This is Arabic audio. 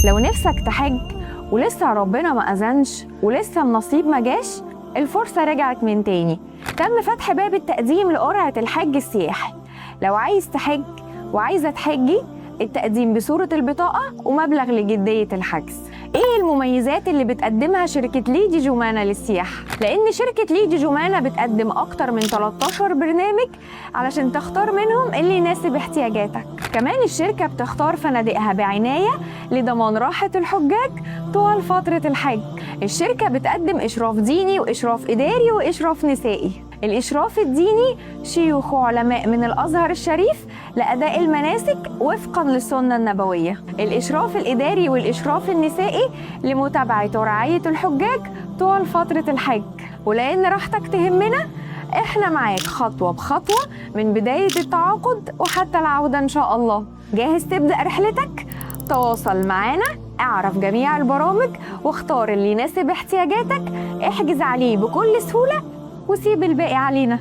لو نفسك تحج ولسه ربنا ما أذنش ولسه النصيب ما جاش، الفرصة رجعت من تاني. تم فتح باب التقديم لقرعة الحج السياحي. لو عايز تحج وعايزة تحجي، التقديم بصورة البطاقة ومبلغ لجدية الحجز. ايه المميزات اللي بتقدمها شركة ليدي جمانة للسياحة؟ لان شركة ليدي جمانة بتقدم اكتر من 13 برنامج علشان تختار منهم اللي يناسب احتياجاتك. كمان الشركة بتختار فنادقها بعناية لضمان راحة الحجاج طوال فترة الحج. الشركة بتقدم إشراف ديني وإشراف إداري وإشراف نسائي. الإشراف الديني شيوخ وعلماء من الأزهر الشريف لأداء المناسك وفقاً للسنة النبوية. الإشراف الإداري والإشراف النسائي لمتابعة ورعاية الحجاج طوال فترة الحج. ولأن راحتك تهمنا، إحنا معاك خطوة بخطوة من بداية التعاقد وحتى العودة إن شاء الله. جاهز تبدأ رحلتك؟ تواصل معانا، اعرف جميع البرامج واختار اللي يناسب احتياجاتك، احجز عليه بكل سهولة وسيب الباقي علينا.